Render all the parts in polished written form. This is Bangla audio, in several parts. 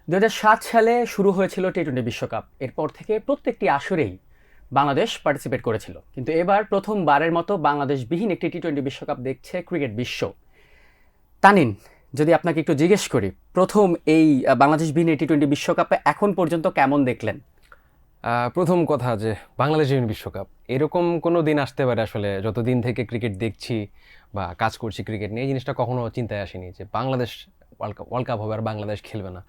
2007 সালে শুরু হয়েছিল টি-20 বিশ্বকাপ। এরপর থেকে প্রত্যেকটি আসরেই বাংলাদেশ পার্টিসিপেট করেছিল, কিন্তু এবার প্রথমবারের মতো বাংলাদেশবিহীন একটি টি-20 বিশ্বকাপ দেখছে ক্রিকেট বিশ্ব। তানিন, যদি আপনাকে একটু জিজ্ঞেস করি, প্রথম এই বাংলাদেশবিহীন এই টি-20 বিশ্বকাপে এখন পর্যন্ত কেমন দেখলেন? প্রথম কথা যে বাংলাদেশ বিশ্বকাপ এরকম কোনো দিন আসতে পারে আসলে যতদিন থেকে ক্রিকেট দেখছি বা কাজ করছি ক্রিকেট নিয়ে, এই জিনিসটা কখনো চিন্তায় আসেনি যে বাংলাদেশ ওয়ার্ল্ড কাপ হবে আর বাংলাদেশ খেলবে না।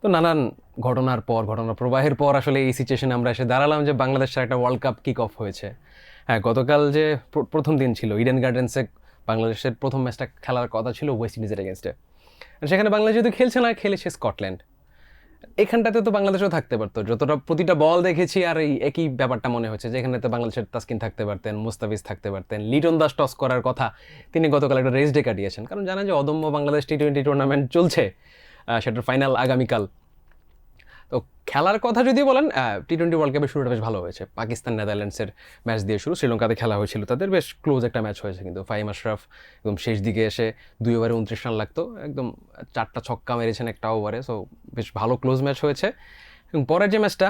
তো নানান ঘটনার প্রবাহের পর আসলে এই সিচুয়েশনে আমরা এসে দাঁড়ালাম যে বাংলাদেশের একটা ওয়ার্ল্ড কাপ কিক অফ হয়েছে। হ্যাঁ, গতকাল যে প্রথম দিন ছিল ইডেন গার্ডেন্সে, বাংলাদেশের প্রথম ম্যাচটা খেলার কথা ছিল ওয়েস্ট ইন্ডিজের এগেনস্টে। সেখানে বাংলাদেশ যেহেতু খেলছে না, খেলেছে স্কটল্যান্ড। এখানটাতে তো বাংলাদেশও থাকতে পারতো, যতটা প্রতিটা বল দেখেছি আর এই একই ব্যাপারটা মনে হচ্ছে যে এখানে তো বাংলাদেশের তাসকিন থাকতে পারতেন, মুস্তাফিজ থাকতে পারতেন, লিটন দাস টস করার কথা, তিনি গতকাল একটা রেস ডে কাটিয়েছেন। কারণ জানেন যে অদম্য বাংলাদেশ টি-20 টুর্নামেন্ট চলছে, সেটার ফাইনাল আগামীকাল। তো খেলার কথা যদি বলেন, টি-20 ওয়ার্ল্ড কাপের শুরুটা বেশ ভালো হয়েছে। পাকিস্তান নেদারল্যান্ডসের ম্যাচ দিয়ে শুরু, শ্রীলঙ্কাতে খেলা হয়েছিল তাদের, বেশ ক্লোজ একটা ম্যাচ হয়েছে। কিন্তু ফাহিম আশরাফ একদম শেষ দিকে এসে 2 ওভারে 29 রান লাগতো, একদম 4টা ছক্কা মেরেছেন একটা ওভারে। সো বেশ ভালো ক্লোজ ম্যাচ হয়েছে। এবং পরের যে ম্যাচটা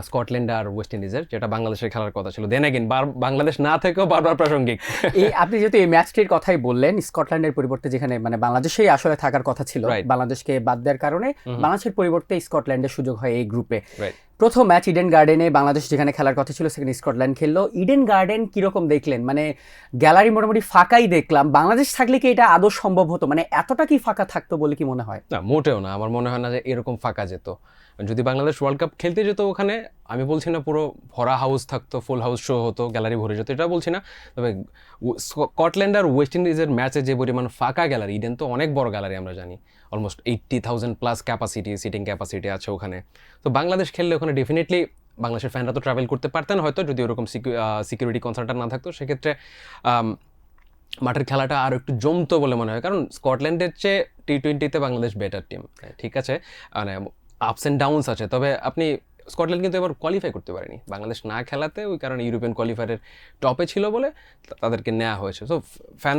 স্কটল্যান্ড আর ওয়েস্ট ইন্ডিজের, যেটা বাংলাদেশের খেলার কথা ছিল, দেন এগেইন বাংলাদেশ না থেকেও বারবার প্রাসঙ্গিক। এই আপনি যেহেতু এই ম্যাচটির কথাই বললেন, স্কটল্যান্ডের পরিবর্তে যেখানে মানে বাংলাদেশেই আসলে থাকার কথা ছিল, Right. বাংলাদেশকে বাদ দেওয়ার কারণে বাংলাদেশের পরিবর্তে স্কটল্যান্ডের সুযোগ হয় এই গ্রুপে। রাইট। প্রথম ম্যাচ ইডেন গার্ডেনে বাংলাদেশ যেখানে খেলার কথা ছিল সেখানে স্কটল্যান্ড খেললো। ইডেন গার্ডেন কিরকম দেখলেন? মানে গ্যালারি মোটামুটি ফাঁকাই দেখলাম। বাংলাদেশ থাকলে কি এটা আদৌ সম্ভব হতো? মানে এতটা কি ফাঁকা থাকতো বলে কি মনে হয়? না, মোটেও না। আমার মনে হয় না যে এরকম ফাঁকা যেত। যদি বাংলাদেশ ওয়ার্ল্ড কাপ খেলতে যেত ওখানে, আমি বলছি না পুরো ভরা হাউস থাকতো, ফুল হাউস শো হতো, গ্যালারি ভরে যেত, এটা বলছি না। তবে স্কটল্যান্ড আর ওয়েস্ট ইন্ডিজের ম্যাচে যে পরিমাণ ফাঁকা গ্যালারি, ইডেন তো অনেক বড় গ্যালারি, আমরা জানি almost 80,000 plus capacity, seating capacity আছে ওখানে। তো বাংলাদেশ খেললে ওখানে ডেফিনেটলি বাংলাদেশের ফ্যানরা তো ট্রাভেল করতে পারতেন হয়তো, যদি ওরকম সিকিউরিটি কনসার্নটা না থাকতো। সেক্ষেত্রে মাঠের খেলাটা আরও একটু জমতো বলে মনে হয়। কারণ স্কটল্যান্ডের চেয়ে টি-20তে বাংলাদেশ বেটার টিম, ঠিক আছে, মানে আপস অ্যান্ড ডাউনস আছে। তবে আপনি স্কটল্যান্ড কিন্তু এবার কোয়ালিফাই করতে পারেনি বাংলাদেশ না খেলাতে, ওই কারণে ইউরোপিয়ান কোয়ালিফায়ারের টপে ছিল বলে তাদেরকে নেওয়া হয়েছে। সো ফ্যান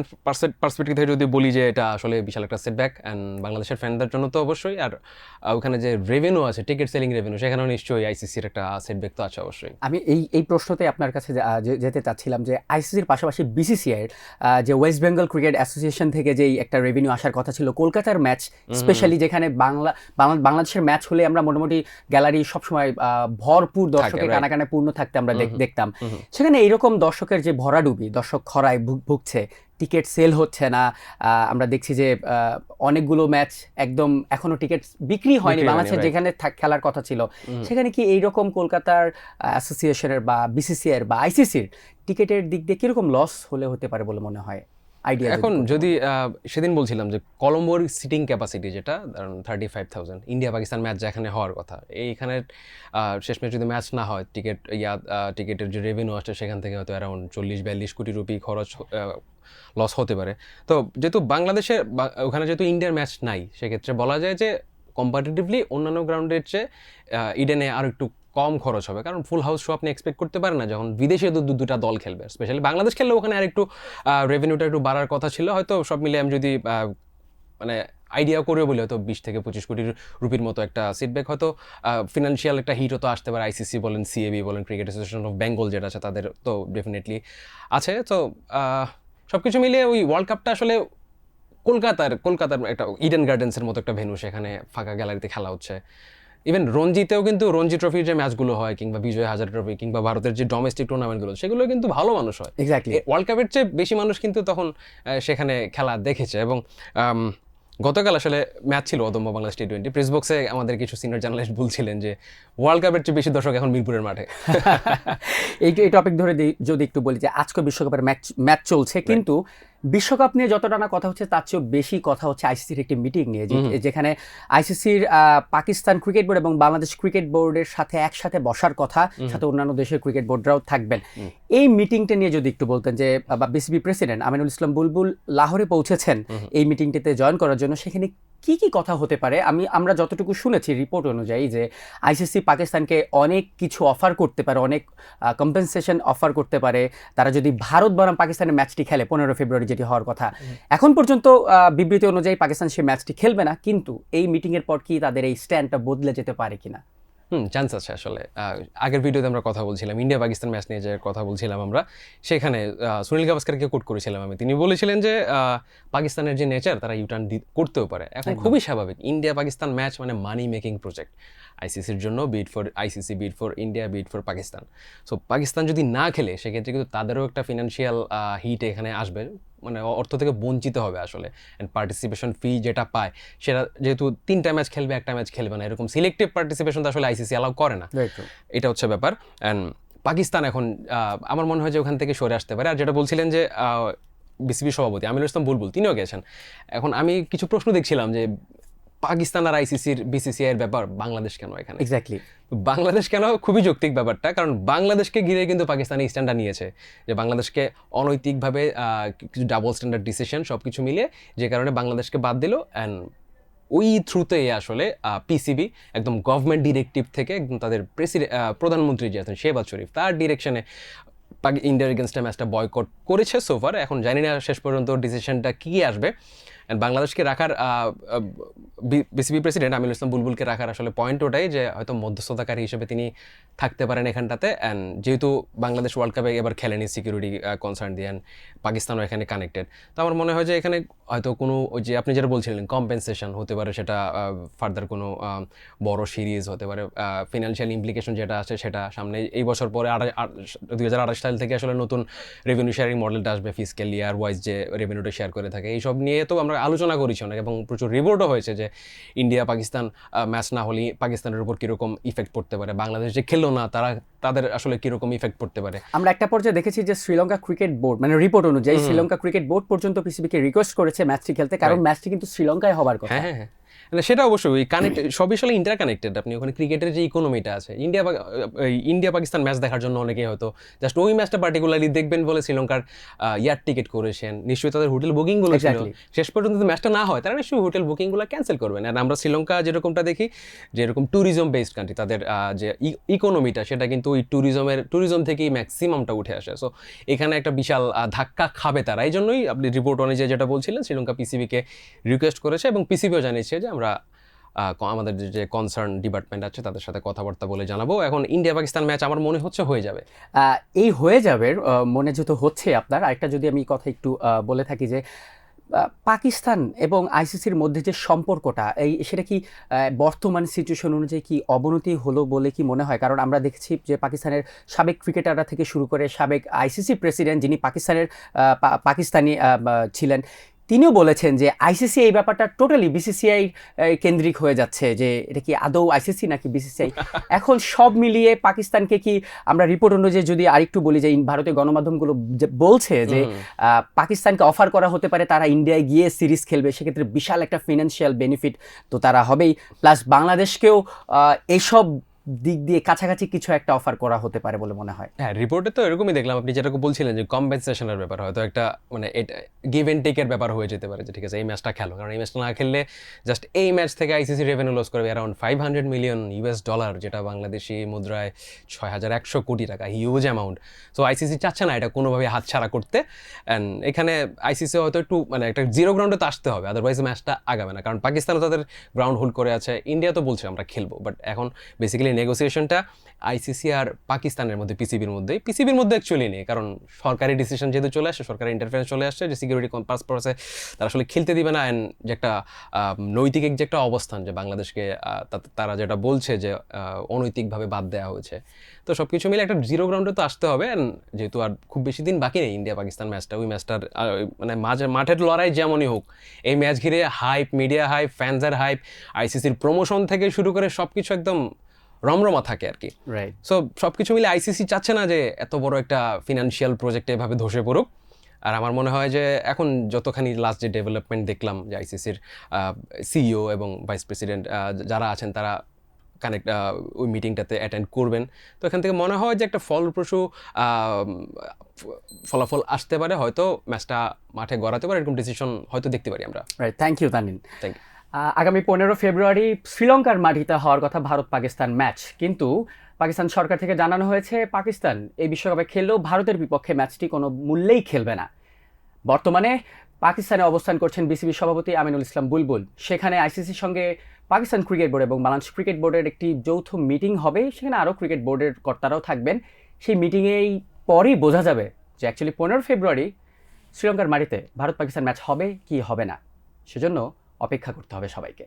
পার্সপেক্টিভ থেকে যদি বলি যে এটা আসলে বিশাল একটা সেটব্যাক, অ্যান্ড বাংলাদেশের ফ্যানদের জন্য তো অবশ্যই। আর ওখানে যে রেভিনিউ আছে, টিকিট সেলিং রেভিনিউ, সেখানেও নিশ্চয়ই আইসিসির একটা সেটব্যাক তো আছে অবশ্যই। আমি এই প্রশ্নতে আপনার কাছে যেতে চাচ্ছিলাম যে আইসিসির পাশাপাশি বিসিসিআইয়ের যে ওয়েস্ট বেঙ্গল ক্রিকেট অ্যাসোসিয়েশন থেকে যেই একটা রেভিনিউ আসার কথা ছিল কলকাতার ম্যাচ, স্পেশালি যেখানে বাংলাদেশের ম্যাচ হলে আমরা মোটামুটি গ্যালারি সবসময় ভরপুর দর্শকে কানাকানে পূর্ণ থাকতে আমরা দেখতাম। সেখানে এইরকম দর্শকের যে ভরাডুবি, দর্শক খরায় ভুগছে, টিকিট সেল হচ্ছে না। আমরা দেখছি যে অনেকগুলো ম্যাচ একদম এখনো টিকিট বিক্রি হয়নি বাংলাদেশের যেখানে খেলার কথা ছিল। সেখানে কি এইরকম কলকাতার অ্যাসোসিয়েশনের বা বিসিসিআইয়ের বা আইসিসির টিকিটের দিক দিয়ে কিরকম লস হলে হতে পারে বলে মনে হয়? আইডিয়া এখন যদি সেদিন বলছিলাম যে কলম্বোর সিটিং ক্যাপাসিটি যেটা 35,000, ইন্ডিয়া পাকিস্তান ম্যাচ যেখানে হওয়ার কথা, এইখানে শেষমেশ যদি ম্যাচ না হয়, টিকিটের যে রেভিনিউ আসছে সেখান থেকে হয়তো অ্যারাউন্ড 40-42 কোটি রুপি খরচ লস হতে পারে। তো যেহেতু বাংলাদেশে ওখানে যেহেতু ইন্ডিয়ার ম্যাচ নাই, সেক্ষেত্রে বলা যায় যে কম্পারেটিভলি অন্যান্য গ্রাউন্ডের চেয়ে ইডেনে আর একটু কম খরচ হবে। কারণ ফুল হাউস শো আপনি এক্সপেক্ট করতে পারেন না যখন বিদেশে দুটা দল খেলবে। স্পেশালি বাংলাদেশ খেললে ওখানে আর একটু রেভিনিউটা একটু বাড়ার কথা ছিল হয়তো। সব মিলে আমি যদি মানে আইডিয়া করে বলি, হয়তো 20-25 কোটি রুপির মতো একটা সিটব্যাক, হয়তো ফিনান্সিয়াল একটা হিটও তো আসতে পারে। আইসিসি বলেন, সিএবি বলেন, ক্রিকেট অ্যাসোসিয়েশন অফ বেঙ্গল যেটা আছে, তাদের তো ডেফিনেটলি আছে। তো সব কিছু মিলিয়ে ওই ওয়ার্ল্ড কাপটা আসলে কলকাতার একটা ইডেন গার্ডেন্সের মতো একটা ভেন্যু, সেখানে ফাঁকা গ্যালারিতে খেলা হচ্ছে। ইভেন রঞ্জিতেও কিন্তু রঞ্জি ট্রফির যে ম্যাচগুলো হয়, কিংবা বিজয় হাজার ট্রফি, কিংবা ভারতের যে ডোমেস্টিক টুর্নামেন্টগুলো, সেগুলো কিন্তু ভালো মানুষ হয়। এক্স্যাক্টলি। ওয়ার্ল্ড কাপের চেয়ে বেশি মানুষ কিন্তু তখন সেখানে খেলা দেখেছে। এবং গতকাল আসলে ম্যাচ ছিল অদম্য বাংলাদেশ টি-20। প্রেস বক্সে আমাদের কিছু সিনিয়র জার্নালিস্ট বলছিলেন যে ওয়ার্ল্ড কাপের চেয়ে বেশি দর্শক এখন মিরপুরের মাঠে। এই টপিক ধরে যদি একটু বলি যে আজকে বিশ্বকাপের ম্যাচ চলছে, কিন্তু বিশ্বকাপ নিয়ে যতটা না কথা হচ্ছে তার চেয়েও বেশি কথা হচ্ছে আইসিসির একটি মিটিং নিয়ে, যেখানে আইসিসির পাকিস্তান ক্রিকেট বোর্ড এবং বাংলাদেশ ক্রিকেট বোর্ডের সাথে একসাথে বসার কথা, সাথে অন্যান্য দেশের ক্রিকেট বোর্ডরাও থাকবেন। এই মিটিংটা নিয়ে যদি একটু বলতেন যে বিসিবি প্রেসিডেন্ট আমিনুল ইসলাম বুলবুল লাহোরে পৌঁছেছেন এই মিটিংটিতে জয়েন করার জন্য। সেখানে কি কি কথা হতে পারে? আমরা যতটুকু শুনেছি রিপোর্ট অনুযায়ী যে আইসিসি পাকিস্তানকে অনেক কিছু অফার করতে পারে, অনেক কম্পেনসেশন অফার করতে পারে তারা যদি ভারত বনাম পাকিস্তানের ম্যাচটি খেলে 15 ফেব্রুয়ারি, যেটি হওয়ার কথা। এখন পর্যন্ত বিবৃতি অনুযায়ী পাকিস্তান সেই ম্যাচটি খেলবে না, কিন্তু এই মিটিংয়ের পর কি তাদের এই স্ট্যান্ডটা বদলে যেতে পারে কিনা? চান্স আছে আসলে। আগের ভিডিওতে আমরা কথা বলছিলাম, ইন্ডিয়া পাকিস্তান ম্যাচ নিয়ে যে কথা বলছিলাম আমরা, সেখানে সুনীল গাভাস্কারকে কোট করেছিলাম আমি। তিনি বলেছিলেন যে পাকিস্তানের যে নেচার, তারা ইউটার্ন করতেও পারে। এখন খুবই স্বাভাবিক, ইন্ডিয়া পাকিস্তান ম্যাচ মানে মানি মেকিং প্রজেক্ট আইসিসির জন্য, bid for ICC, bid for India, bid for Pakistan. So Pakistan যদি না খেলে সেক্ষেত্রে কিন্তু তাদেরও একটা ফিনান্সিয়াল হিট এখানে আসবে, মানে অর্থ থেকে বঞ্চিত হবে আসলে। অ্যান্ড পার্টিসিপেশন ফি যেটা পায় সেটা যেহেতু 3টা ম্যাচ খেলবে, একটা ম্যাচ খেলবে না, এরকম সিলেক্টিভ পার্টিসিপেশন তো আসলে আইসিসি অ্যালাউ করে না। এটা হচ্ছে ব্যাপার। অ্যান্ড পাকিস্তান এখন আমার মনে হয় যে ওখান থেকে সরে আসতে পারে। আর যেটা বলছিলেন যে বিসিবি সভাপতি আমিনুল ইসলাম বুলবুল, তিনিও গেছেন। এখন আমি কিছু প্রশ্ন দেখছিলাম যে পাকিস্তান আর আইসিসির বিসিসিআই এর ব্যাপার, বাংলাদেশ কেন এখানে? এক্স্যাক্টলি, বাংলাদেশ কেন? খুবই যৌক্তিক ব্যাপারটা, কারণ বাংলাদেশকে ঘিরে কিন্তু পাকিস্তান এই স্ট্যান্ডার্ড নিয়েছে যে বাংলাদেশকে অনৈতিকভাবে কিছু ডাবল স্ট্যান্ডার্ড ডিসিশন সব কিছু মিলিয়ে, যে কারণে বাংলাদেশকে বাদ দিল। অ্যান্ড ওই থ্রুতে আসলে পিসিবি একদম গভর্নমেন্ট ডিরেক্টিভ থেকে একদম তাদের প্রধানমন্ত্রী যে আছেন শেহবাজ শরীফ, তার ডিরেকশনে ইন্ডিয়ার এগেনস্টে ম্যাচটা বয়কট করেছে সোফার। এখন জানি না শেষ পর্যন্ত ডিসিশনটা কী আসবে। অ্যান্ড বাংলাদেশকে রাখার বিসিবি প্রেসিডেন্ট আমিনুল ইসলাম বুলবুলকে রাখার আসলে পয়েন্ট ওটাই যে হয়তো মধ্যস্থতাকারী হিসেবে তিনি থাকতে পারেন এখানটাতে। অ্যান্ড যেহেতু বাংলাদেশ ওয়ার্ল্ড কাপে এবার খেলেনি সিকিউরিটি কনসার্ন দিয়ে, পাকিস্তানও এখানে কানেক্টেড, তো আমার মনে হয় যে এখানে হয়তো কোনো ওই যে আপনি যেটা বলছিলেন কম্পেনসেশন হতে পারে, সেটা ফার্দার কোনো বড় সিরিজ হতে পারে। ফিনান্সিয়াল ইমপ্লিকেশন যেটা আছে সেটা সামনে এই বছর পরে 2028 সাল থেকে আসলে নতুন রেভিনিউ শেয়ারিং মডেলটা আসবে, ফিসক্যাল ইয়ার ওয়াইজ যে রেভিনিউটা শেয়ার করে থাকে। এইসব নিয়ে তো আমরা আলোচনা করেছি অনেক, এবং প্রচুর রিপোর্টও হয়েছে যে ইন্ডিয়া পাকিস্তান ম্যাচ না হলে পাকিস্তানের উপর কীরকম ইফেক্ট পড়তে পারে, বাংলাদেশ যে খেললো না তাদের আসলে কীরকম ইফেক্ট পড়তে পারে। আমরা একটা পর্যায়ে দেখেছি যে শ্রীলঙ্কা ক্রিকেট বোর্ড, মানে রিপোর্ট অনুযায়ী শ্রীলঙ্কা ক্রিকেট বোর্ড পর্যন্ত পিসিবিকে রিকোয়েস্ট করেছে ম্যাচটি খেলতে, কারণ ম্যাচটি কিন্তু শ্রীলঙ্কায় হবার কথা। হ্যাঁ, সেটা অবশ্যই কানেক্টেড, সবই আসলে ইন্টার কানেক্টেড। আপনি ওখানে ক্রিকেটের যে ইকোনমিটা আছে, ইন্ডিয়া পাকিস্তান ম্যাচ দেখার জন্য অনেকে হয়তো জাস্ট ওই ম্যাচটা পার্টিকুলারলি দেখবেন বলে শ্রীলঙ্কার ইয়ার টিকিট করেছেন, নিশ্চয়ই তাদের হোটেল বুকিংগুলো ছিল। শেষ পর্যন্ত যদি ম্যাচটা না হয় তারা নিশ্চয়ই হোটেল বুকিংগুলো ক্যান্সেল করবেন। আর আমরা শ্রীলঙ্কা যেরকমটা দেখি, যেরকম ট্যুরিজম বেসড কান্ট্রি, তাদের যে ইকোনমিটা সেটা কিন্তু ওই ট্যুরিজম থেকেই ম্যাক্সিমামটা উঠে আসে। সো এখানে একটা বিশাল ধাক্কা খাবে তারা। এই জন্যই আপনি রিপোর্ট অনুযায়ী যেটা বলছিলেন, শ্রীলঙ্কা পিসিবিকে রিকোয়েস্ট করেছে, এবং পিসিবিও জানিয়েছে যে আমরা আমাদের যে কনসার্ন ডিপার্টমেন্ট আছে তাদের সাথে কথাবার্তা বলে জানাবো। এখন ইন্ডিয়া পাকিস্তান ম্যাচ আমার মনে হচ্ছে হয়ে যাবে। এই হয়ে যাবে মনে যেহেতু হচ্ছে আপনার, আরেকটা যদি আমি কথা একটু বলে থাকি যে পাকিস্তান এবং আইসিসির মধ্যে যে সম্পর্কটা, সেটা কি বর্তমান সিচুয়েশন অনুযায়ী কি অবনতি হলো বলে কি মনে হয়? কারণ আমরা দেখছি যে পাকিস্তানের সাবেক ক্রিকেটাররা থেকে শুরু করে সাবেক আইসিসি প্রেসিডেন্ট, যিনি পাকিস্তানি ছিলেন, তিনিও বলেছেন যে আইসিসি এই ব্যাপারটা টোটালি বিসিসিআই কেন্দ্রিক হয়ে যাচ্ছে, যে এটা কি আদৌ আইসিসি নাকি বিসিসিআই। এখন সব মিলিয়ে পাকিস্তানকে কি, আমরা রিপোর্ট অনুযায়ী যদি আরেকটু বলি যে ভারতীয় গণমাধ্যমগুলো বলছে যে পাকিস্তানকে অফার করা হতে পারে তারা ইন্ডিয়ায় গিয়ে সিরিজ খেলবে, সেক্ষেত্রে বিশাল একটা ফিনান্সিয়াল বেনিফিট তো তারা হবেই, প্লাস বাংলাদেশকেও এইসব দিক দিয়ে কাছাকাছি কিছু একটা অফার করা হতে পারে বলে মনে হয়। হ্যাঁ, রিপোর্টে তো এরকমই দেখলাম। আপনি যেটা বলছিলেন যে কম্পেনসেশনের ব্যাপার, হয়তো একটা মানে এটা গিভ অ্যান্ড টেকের ব্যাপার হয়ে যেতে পারে যে ঠিক আছে এই ম্যাচটা খেলো, কারণ এই ম্যাচটা না খেললে জাস্ট এই ম্যাচ থেকে আইসিসি রেভিনিউ লস করবে অ্যারাউন্ড $500 মিলিয়ন, যেটা বাংলাদেশি মুদ্রায় 6100 কোটি টাকা, হিউজ অ্যামাউন্ট। সো আইসিসি চাচ্ছে না এটা কোনোভাবে হাতছাড়া করতে। অ্যান্ড এখানে আইসিসি হয়তো একটু মানে একটা জিরো গ্রাউন্ডে তো আসতে হবে, আদারওয়াইজ ম্যাচটা আগাবে না, কারণ পাকিস্তানও তাদের গ্রাউন্ড হোল্ড করে আছে, ইন্ডিয়া তো বলছে আমরা খেলবো। বাট এখন বেসিক্যালি নেগোসিয়েশনটা আইসিসি আর পাকিস্তানের মধ্যে, পিসিবির মধ্যে অ্যাকচুয়ালি নেই, কারণ সরকারি ডিসিশন যেহেতু চলে আসছে, সরকারি ইন্টারফারেন্স চলে আসছে যে সিকিউরিটি পারপাসে তারা আসলে খেলতে দিবে না। অ্যান্ড যে একটা নৈতিক যে একটা অবস্থান যে বাংলাদেশকে তারা যেটা বলছে যে অনৈতিকভাবে বাদ দেওয়া হয়েছে, তো সব কিছু মিলে একটা জিরো গ্রাউন্ডে তো আসতে হবে। অ্যান্ড যেহেতু আর খুব বেশি দিন বাকি নেই ইন্ডিয়া পাকিস্তান ম্যাচটা, ওই ম্যাচটার মানে মাঠের লড়াই যেমনই হোক, এই ম্যাচ ঘিরে হাইপ, মিডিয়া হাইপ, ফ্যান্সের হাইপ, আইসিসির প্রমোশন থেকে শুরু করে সব কিছু একদম রমরমা থাকে আর কি। সো সব কিছু মিলে আইসিসি চাচ্ছে না যে এত বড় একটা ফিনান্সিয়াল প্রজেক্টে এভাবে ধসে পড়ুক। আর আমার মনে হয় যে এখন যতখানি লাস্ট যে ডেভেলপমেন্ট দেখলাম যে আইসিসির সিইও এবং ভাইস প্রেসিডেন্ট যারা আছেন তারা ওই মিটিংটাতে অ্যাটেন্ড করবেন, তো এখান থেকে মনে হয় যে একটা ফলপ্রসূ ফলাফল আসতে পারে, হয়তো ম্যাচটা মাঠে গড়াতে পারে, এরকম ডিসিশন হয়তো দেখতে পারি আমরা। Thank you Tanin. Thank you. আগামী 15 ফেব্রুয়ারি শ্রীলঙ্কার মাটিতে হওয়ার কথা ভারত পাকিস্তান ম্যাচ, কিন্তু পাকিস্তান সরকার থেকে জানানো হয়েছে পাকিস্তান এই বিশ্বকাপে খেললেও ভারতের বিপক্ষে ম্যাচটি কোনো মূল্যেই খেলবে না। বর্তমানে পাকিস্তানে অবস্থান করছেন বিসিবি সভাপতি আমিনুল ইসলাম বুলবুল। সেখানে আইসিসির সঙ্গে পাকিস্তান ক্রিকেট বোর্ড এবং বাংলাদেশ ক্রিকেট বোর্ডের একটি যৌথ মিটিং হবে, সেখানে আরও ক্রিকেট বোর্ডের কর্তারাও থাকবেন। সেই মিটিংয়েই পরেই বোঝা যাবে যে অ্যাকচুয়ালি 15 ফেব্রুয়ারি শ্রীলঙ্কার মাটিতে ভারত পাকিস্তান ম্যাচ হবে কি হবে না। সেজন্য অপেক্ষা করতে হবে সবাইকে।